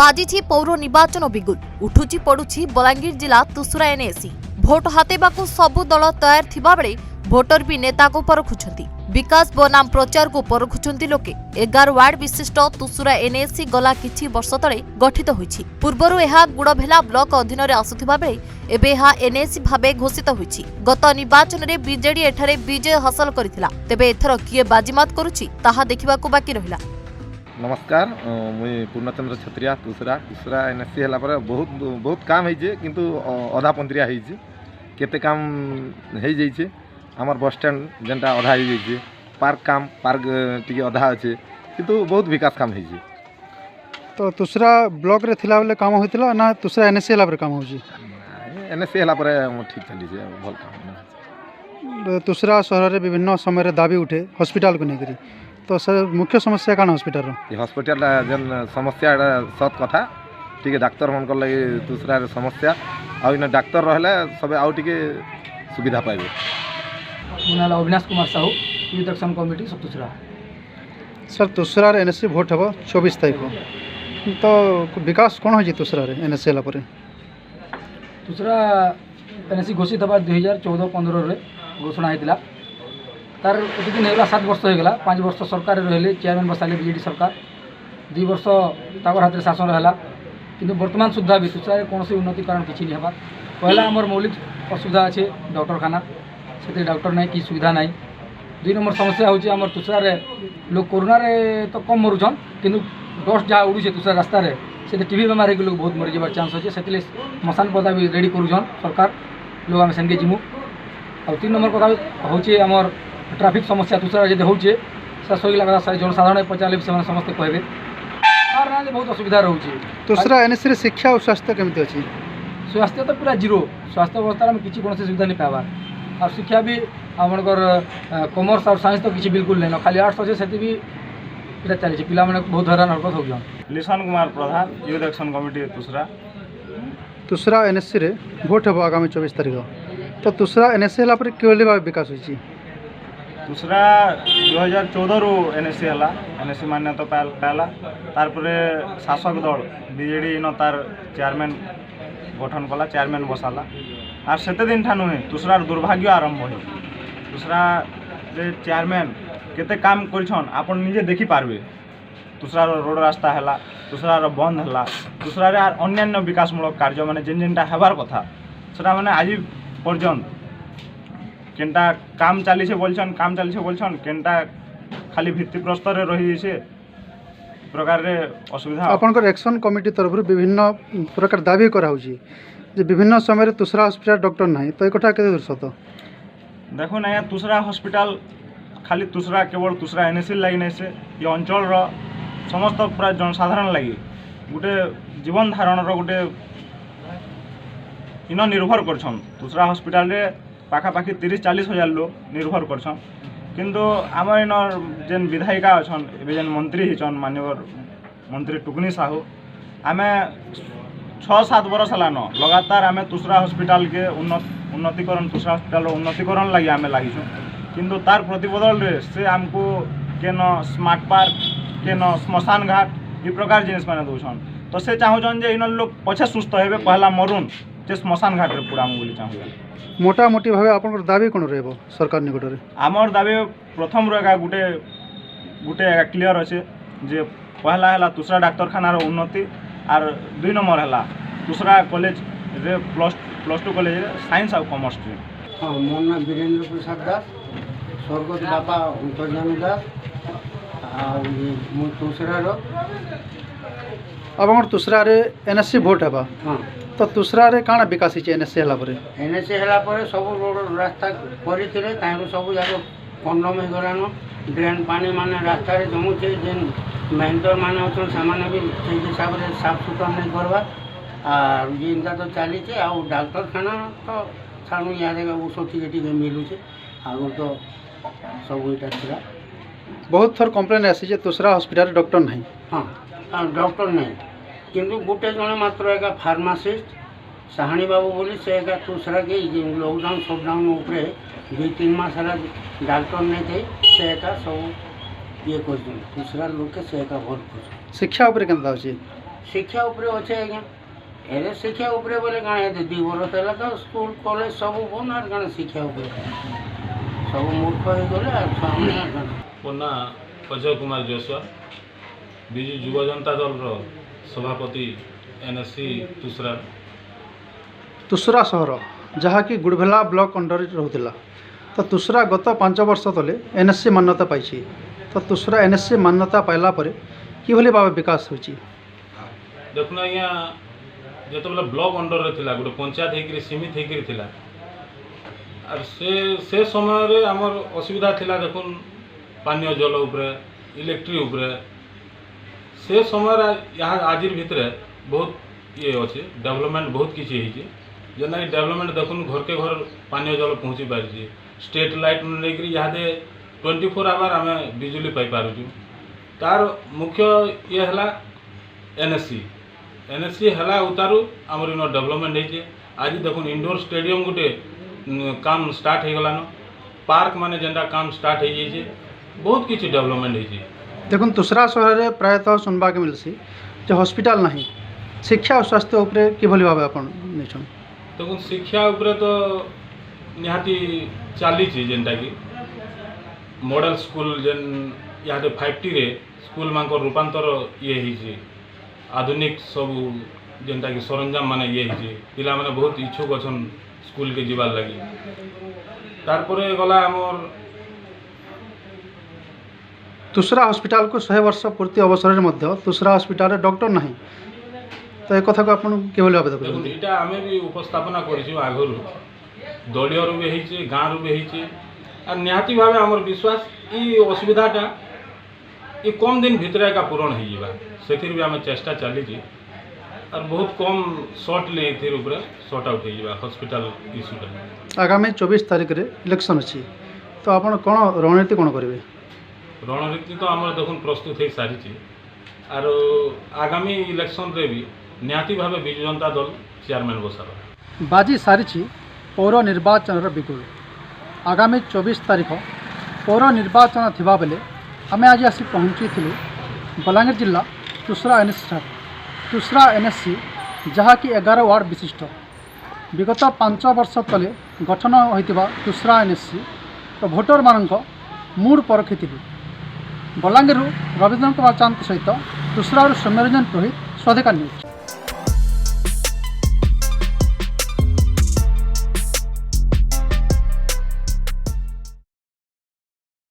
बाजिछि पौर निर्वाचन बिगुल उठुछि पड़ुछि बलांगीर जिला तुसुरा एनएसी भोट हातेबाकू सबु दल तैयार थिबा बेले भोटर भी नेता को परखुछंती। विकास बनाम प्रचार को परखुछंती लोके। 11 वार्ड विशिष्ट तुसुरा एनएसी गला किछि वर्ष तले गठित होइछि। पूर्वरु एहा गुड़भेला ब्लॉक अधीन रे आसुथिबा बेले एबे एहा एनएसी भाबे घोषित होइछि। गत निर्वाचन रे बीजेडी एठारे विजय हासिल करथिला। तेबे एथर किए बाजीमात करूछि ताहा देखिबाकू बाकी रहिला। नमस्कार मुई पूर्णचंद्र छत्रिया तुसुरा एनएसी हला पर बहुत काम है किंतु अधा पंत्रिया है केते काम है जाइए आमर बस स्टैंड जेनटा अधा हो जाइए पार्क टी अधा अच्छे किंतु बहुत विकास काम है। तो तुसरा ब्लॉक रे थिला बेले काम होइतिला ना तुसरा एनएसी हला पर काम होजी? एनएसी हला पर ठीक चली जे भल काम। तुसरा शहर रे विभिन्न समय रे दाबी उठे हॉस्पिटल को नेकरी तो सर मुख्य समस्या काना हॉस्पिटल रो? ये हॉस्पिटल जेन समस्या सत कथा ठीक डाक्तर मन कर लगे दूसरा समस्या आउ इन डाक्तर रहले सब आउ टिके सुविधा पाइबे। मुनाला Avinash Kumar Sahu youth action committee सब तुसरा। सर तुसरा रे एनएसी भोट हबो 24 तारिख को तो विकास कोन होजी तुसरा रे एनएसी हला पर? तुसरा एनएसी घोषित हबा 2014-15 रे घोषणा हेतिला। तार दिन होगा 7 वर्ष होगा 5 वर्ष सरकार रहिले चेयरमैन बसाले बीजेडी सरकार 2 वर्ष ताकर हाथ शासन रहा किंतु वर्तमान सुधा भी तुषार कौन उन्नतिकरण किसी नहीं हबार। पहला आमर मौलिक असुविधा अच्छे डॉक्टरखाना से डॉक्टर नहीं कि सुविधा नहीं। 2 नंबर समस्या हूँ आम तुषार लोग कोरोना तो कम मरुछन किंतु डस्ट जहाँ उड़ूचे तुषार रास्ता से टीबी बेमार हो लोग बहुत मरी जाबार चांस अच्छे से श्मशान पदा भी रेडी करुछन सरकार लोग आम सेनके जिमु। और 3 नंबर कथा हूँ आमर ट्राफिक समस्या तुषार जब होचे सहीला जनसाधारण पचारे भी समस्ते कहबे ना बहुत असुविधा रोचे। तुसरा एनएसी रे शिक्षा और स्वास्थ्य केमती अछि? स्वास्थ्य तो पूरा जीरो स्वास्थ्य अवस्था में किसी कौन सुविधा नहीं पाइबार और शिक्षा भी आमर कॉमर्स और साइंस तो किसी बिल्कुल नहीं खाली आर्ट्स अच्छे से भी इटा चली पिला माने बहुत हैरान हरकत हो गया। लिसन कुमार प्रधान यूथ एक्शन कमिटी तुसरा एनएसी रे भोट हबो आगामी 24 तारिख तो तुसरा एनएसी हला पर केवली विकास होची? तुसरा 2014 रु एनएसी हला एनएसी मान्यता पाला तारपरे शासक दल बीजेडी इन तार चेयरमैन गठन कला चेयरमैन बसाला और सेते दिन ठानु है तुसरार दुर्भाग्य आरंभ हो। तुसरा जे चेयरमैन केते काम करछन आपन निजे देखि पारबे। तुसरार रोड रास्ता हला तुसरार बंद हला तुसरार अन्यान्य विकासमूलक कार्य माने जेनटा हेबार कथा सेटा माने आज पर्यंत केनटा काम चली बोलछन केनटा खाली भित्तिप्रस्तर रही से प्रकार रे असुविधा। आपनकर एक्शन कमिटी तरफ विभिन्न प्रकार दाबी करा होची जे विभिन्न समय रे तुसरा हॉस्पिटल डॉक्टर नाही तो एकटा केते दूर सत? देखो ना तुसरा हॉस्पिटल खाली तुसरा केवल तुसरा एनएसी लगी नहीं से ये अंचल रो समस्त पूरा जनसाधारण लगी गोटे जीवन धारण रो गोटे इन निर्भर करछन। तुसरा हॉस्पिटल रे पाखापाखि 30-40 हजार लोग निर्भर करछन किंतु आम इन जेन विधायिका अच्छन ए जेन मंत्री हिचन माननीय मंत्री टुकनी साहू आम 6-7 वर्ष हलान लगातार आम तुसरा हॉस्पिटल के उन्नतिकरण तुसरा हॉस्पिटल उन्नतिकरण लगी आम लगिछुँ किंतु तार प्रतिबदल रे से आमको केन स्मार्ट पार्क केन श्मशान घाट ये प्रकार जिनिस मैंने दौन तो से चाहून जे इन लोग पछे सुस्थ हे पहला मरुन जे श्मशान घाट रे पुड़ामु बोली चाहूँ। मोटा मोटी भाव आप दाबी कौन रही सरकार निकट में? आमर दाबी प्रथम रो गोटे क्लियर अच्छे जे पहला है तुसरा डाक्तरखानार उन्नति और 2 नंबर है तुसरा कॉलेज रे +2 कॉलेज रे साइंस और कॉमर्स स्ट्रीम। हाँ मो ना वीरेंद्र प्रसाद दास स्वर्गत बापा अंतर्जामी दास तुसरा अब तुसरा रे एनएससी भोट हबा हाँ तो तुसरा रे काना विकास है एनएससी हला पर? एनएससी हला पर सब रोड रास्ता करथिले तांको सब जाको कंडम हे गरान ड्रेन पानी माने रास्ता रे जमुचे जेन मेंटर माने अछन सामान्य भी ठीक हिसाब रे साफ सुथरा नहीं करबा और जिनका तो चली छे आ डाक्तरखाना तो सानु यादे का ओसो ठीक मिलू छे आगो तो सब इटा छिरा बहुत थर कंप्लेन आसी जे तुसरा हॉस्पिटल डॉक्टर नहीं। हाँ डॉक्टर नहीं किंतु गोटे जने मात्र एक फार्मासिस्ट साहानी बाबू बोली से एक तुसरा के लॉकडाउन सटडाउन उपरे 2-3 मास है डॉक्टर नहीं थे से एक सब ये कर दूसरा लोग के से एक भोट कर। शिक्षा ऊपर केनता अछि? शिक्षा उपरे अच्छे आज्ञा ए शिक्षा उपरे बोले काण ए 2 वर्ष है तो स्कूल कॉलेज सब बंद और काण शिक्षा उपरे सब मूर्ख हो गले और छुआ ମୋ ନାଁ ଅଜୟ କୁମାର ଜୋଶୁଆ ବିଜୁ ଯୁବ ଜନତା ଦଳର ସଭାପତି NSC ତୁଷରା। तुसरा सहर जहाँकि गुड़भेला ब्लॉक अंडर रोला तो तुसरा गत 5 वर्ष तले NSC मान्यता पाई तो तुसरा NSC मान्यता पाइला परे किभली भाव विकास होची देखुन आज्ञा जिते ब्लॉक अंडर थिला गोटे पंचायत होकर सीमित होकर थिला और से समय आमर असुविधा थिला देखुन पानीय जल उपरे इलेक्ट्रिक उपरे से समय यहाँ आज भितर बहुत ये अच्छे डेवलपमेंट बहुत किसी होती जेना कि डेवलपमेंट देखुन घर के घर पानीय जल पहुँची पारी स्ट्रीट लाइट लेकर यहाँ 24 आवर आम बिजुली पाई पारुचु तार मुख्य ये है NSC है उतारू आमर इन डेवलपमेंट होती आज देखुन इंडोर स्टेडियम गोटे काम स्टार्ट हो गलान पार्क माने जेनटा काम स्टार्ट हो जाइए बहुत किसी डेवलपमेंट होती देखुन तुसरा सहर में प्रायतः सुनवा के मिलसी जो हॉस्पिटल नहीं शिक्षा और स्वास्थ्य उपरे किभली भाव आपण नेछन देखुन शिक्षा उपरे तो निहाती चली जेनटा कि मॉडल स्कूल जेन यहाँ 5T रे स्कूल मान रूपांतर ये होती आधुनिक सब जेनटा कि सरंजाम माने ये होती पिला माने बहुत इच्छुक अच्छन स्कूल के जीवार लगी तारपरे गला आमर तुसरा हॉस्पिटल को 100 वर्ष पूर्ति अवसर में तुसरा हॉस्पिटल डॉक्टर नहीं तो एक कथा को आपन केवल भाव देखुन देखुन इटा आमे भी उपस्थापना करिछु आगरु दलीय भी होइछे गाँव भी होइछे और निहाती भाव आमर विश्वास ई असुविधाटा ये कम दिन भितर एका पूरण हो जावा से भी आम चेष्टा चली और बहुत कम सर्टली ए सर्ट आउट हो हॉस्पिटल इश्यूटा आगामी 24 तारीख रे इलेक्शन अच्छी तो आपन कौन रणनीति कौन करेंगे रणनीति तो आम देखुन प्रस्तुत हो सारी और आगामी इलेक्शन रे भी निहाती भाव विजु जनता दल चेयरमैन बसार बाजी सारी पौर निर्वाचन बिगुल आगामी 24 तारीख पौर निर्वाचन थिबा बेले आमे आज आसी पहुँची बलांगीर जिला तुसरा NSC तुसरा NSC जहाँकि 11 वार्ड विशिष्ट विगत 5 वर्ष तले गठन होइतिबा तुसरा NSC तो भोटर मानक मूड परखी बलांगीर रविंद्र कुमार चांद सहित तुसरा सौम्यरंजन पुरोहित स्वाधिकार न्यूज।